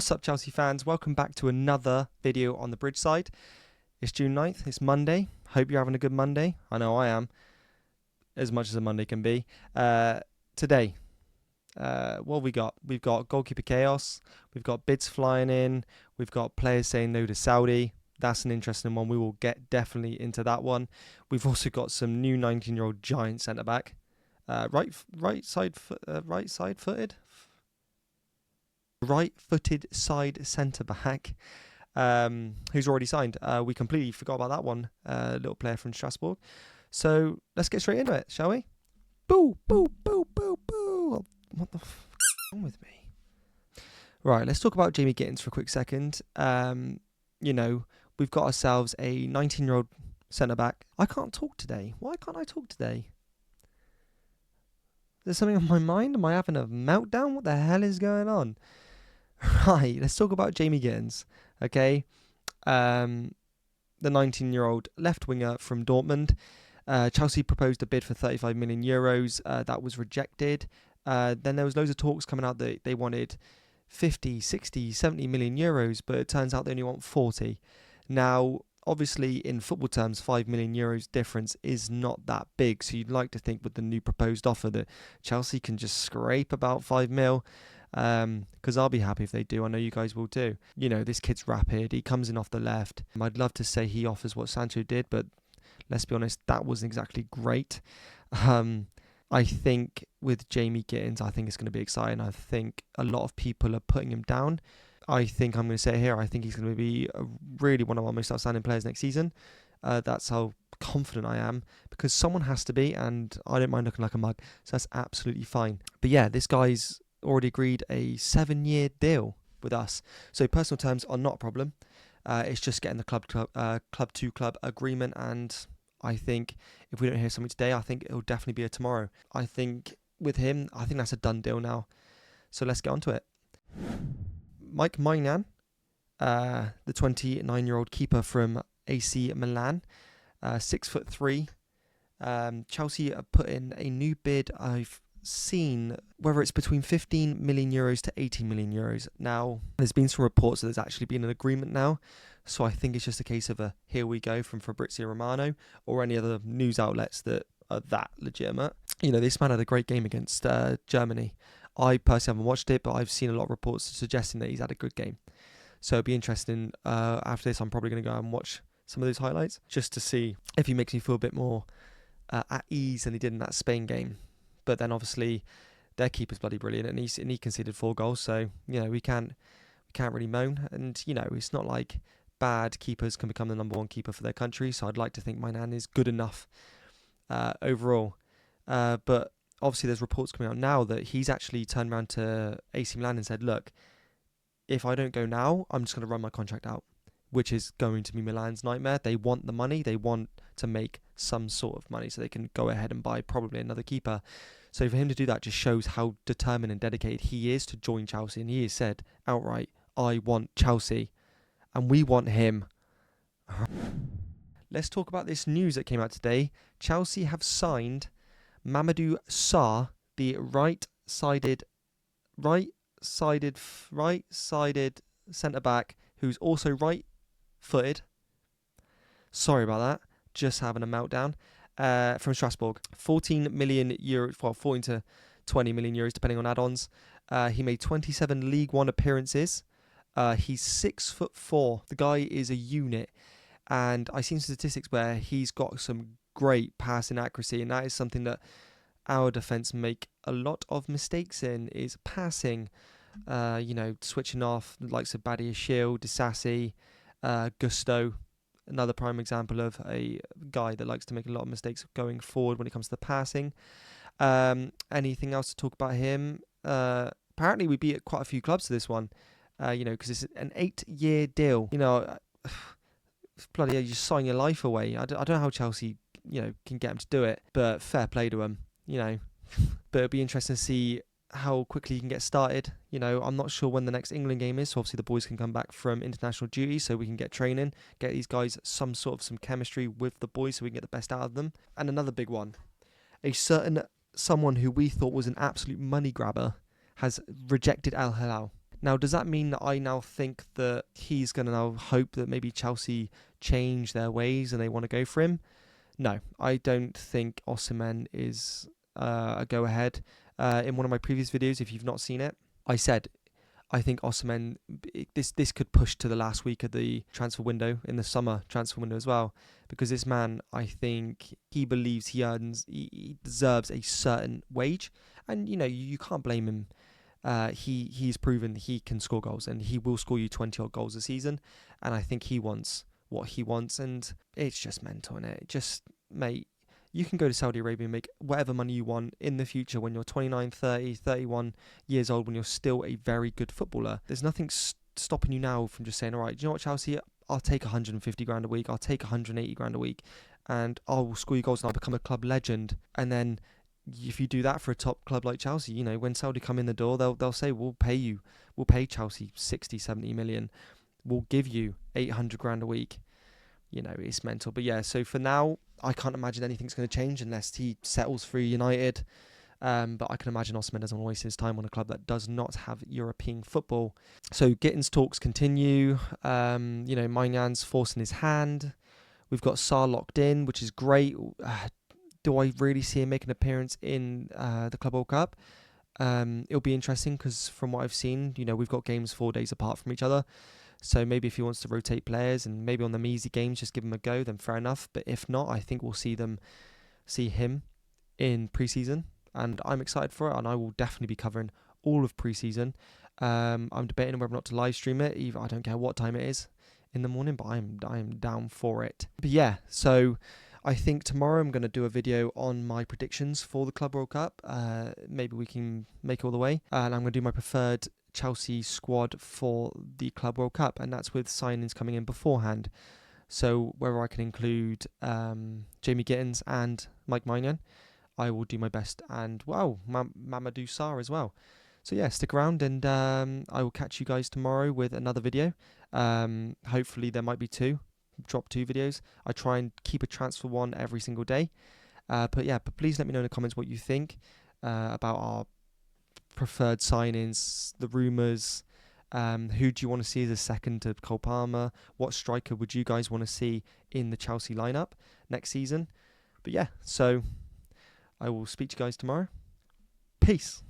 What's up, Chelsea fans? Welcome back to another video on the bridge side. It's June 9th, it's Monday. Hope you're having a good Monday. I know I am, as much as a Monday can be. Today, what have we got? We've got goalkeeper chaos, we've got bids flying in, we've got players saying no to Saudi. That's an interesting one. We will get definitely into that one. We've also got some new 19-year-old giant centre-back. Right-footed side centre-back, who's already signed. We completely forgot about that one, little player from Strasbourg. So let's get straight into it, shall we? Boo, boo, boo, boo, boo. What the f*** is wrong with me? Right, let's talk about Jamie Gittins for a quick second. We've got ourselves a 19-year-old centre-back. I can't talk today. Why can't I talk today? There's something on my mind? Am I having a meltdown? What the hell is going on? Right, let's talk about Jamie Gittins, okay? The 19-year-old left winger from Dortmund. Chelsea proposed a bid for 35 million euros. That was rejected. Then there was loads of talks coming out that they wanted 50, 60, 70 million euros, but it turns out they only want 40. Now, obviously, in football terms, 5 million euros difference is not that big. So you'd like to think with the new proposed offer that Chelsea can just scrape about 5 mil. Because I'll be happy if they do. I know you guys will too. You know, this kid's rapid. He comes in off the left. I'd love to say he offers what Sancho did, but let's be honest, that wasn't exactly great. I think with Jamie Gittins, I think it's going to be exciting. I think a lot of people are putting him down. I think I'm going to say it here, I think he's going to be really one of our most outstanding players next season. That's how confident I am, because someone has to be, and I don't mind looking like a mug, so that's absolutely fine. But yeah, this guy's already agreed a 7-year deal with us, so personal terms are not a problem. It's just getting the club-to-club agreement, and I think if we don't hear something today, I think it'll definitely be a tomorrow. I think with him, I think that's a done deal now. So let's get on to it. Maignan, the 29-year-old keeper from AC Milan, 6'3". Chelsea are putting a new bid. I've seen whether it's between 15 million euros to 18 million euros. Now, there's been some reports that there's actually been an agreement now. So I think it's just a case of a here we go from Fabrizio Romano or any other news outlets that are that legitimate. You know, this man had a great game against Germany. I personally haven't watched it, but I've seen a lot of reports suggesting that he's had a good game. So it'll be interesting. After this, I'm probably going to go and watch some of those highlights just to see if he makes me feel a bit more at ease than he did in that Spain game. But then obviously their keeper's bloody brilliant, and he conceded 4 goals. So we can't really moan. And it's not like bad keepers can become the number 1 keeper for their country. So I'd like to think Maignan is good enough overall. But obviously there's reports coming out now that he's actually turned around to AC Milan and said, look, if I don't go now, I'm just going to run my contract out, which is going to be Milan's nightmare. They want the money. They want to make some sort of money so they can go ahead and buy probably another keeper. So for him to do that just shows how determined and dedicated he is to join Chelsea. And he has said outright, I want Chelsea and we want him. Let's talk about this news that came out today. Chelsea have signed Mamadou Sarr, the right-sided centre-back who's also right-footed. Sorry about that. Just having a meltdown. From Strasbourg. 14 million euros, well, 14 to 20 million euros, depending on add-ons. He made 27 League One appearances. He's 6'4". The guy is a unit. And I've seen statistics where he's got some great passing accuracy, and that is something that our defence make a lot of mistakes in, is passing. Switching off the likes of Badia Shield, Disassi, Gusto. Another prime example of a guy that likes to make a lot of mistakes going forward when it comes to the passing. Anything else to talk about him? Apparently we beat quite a few clubs to this one, because it's an 8-year deal. Bloody hell, you just sign your life away. I don't know how Chelsea, can get him to do it, but fair play to him, But it'll be interesting to see how quickly he can get started. I'm not sure when the next England game is, so obviously the boys can come back from international duty so we can get training, get these guys some chemistry with the boys so we can get the best out of them. And another big one, a certain someone who we thought was an absolute money grabber has rejected Al Hilal. Now, does that mean that I now think that he's going to now hope that maybe Chelsea change their ways and they want to go for him? No, I don't think Osimhen is a go-ahead. In one of my previous videos, if you've not seen it, I said I think Osimhen, this could push to the last week of the transfer window, in the summer transfer window as well, because this man, I think he believes he deserves a certain wage, and you can't blame him. He's proven he can score goals, and he will score you 20 odd goals a season, and I think he wants what he wants, and it's just mental, innit? Just, mate, you can go to Saudi Arabia and make whatever money you want in the future when you're 29, 30, 31 years old, when you're still a very good footballer. There's nothing stopping you now from just saying, all right, do you know what, Chelsea? I'll take 150 grand a week. I'll take 180 grand a week, and I'll score you goals and I'll become a club legend. And then if you do that for a top club like Chelsea, when Saudi come in the door, they'll say, we'll pay Chelsea 60, 70 million. We'll give you 800 grand a week. It's mental. But yeah, so for now, I can't imagine anything's going to change unless he settles for United. But I can imagine Osimhen doesn't want to waste his time on a club that does not have European football. So Gittins talks continue. Maignan forcing his hand. We've got Sarr locked in, which is great. Do I really see him make an appearance in the Club World Cup? It'll be interesting because from what I've seen, we've got games 4 days apart from each other. So maybe if he wants to rotate players and maybe on the easy games just give him a go, then fair enough. But if not, I think we'll see him in pre-season, and I'm excited for it. And I will definitely be covering all of pre-season. I'm debating whether or not to live stream it. I don't care what time it is in the morning, but I'm down for it. But yeah, so I think tomorrow I'm going to do a video on my predictions for the Club World Cup. Maybe we can make it all the way, and I'm going to do my preferred Chelsea squad for the Club World Cup, and that's with signings coming in beforehand. So whether I can include Jamie Gittins and Maignan, I will do my best, and Mamadou Sarr as well. So yeah, stick around, and I will catch you guys tomorrow with another video. Hopefully there might be drop 2 videos. I try and keep a transfer one every single day. But please let me know in the comments what you think about our preferred signings, the rumours. Who do you want to see as a second to Cole Palmer? What striker would you guys want to see in the Chelsea lineup next season? But yeah, so I will speak to you guys tomorrow. Peace.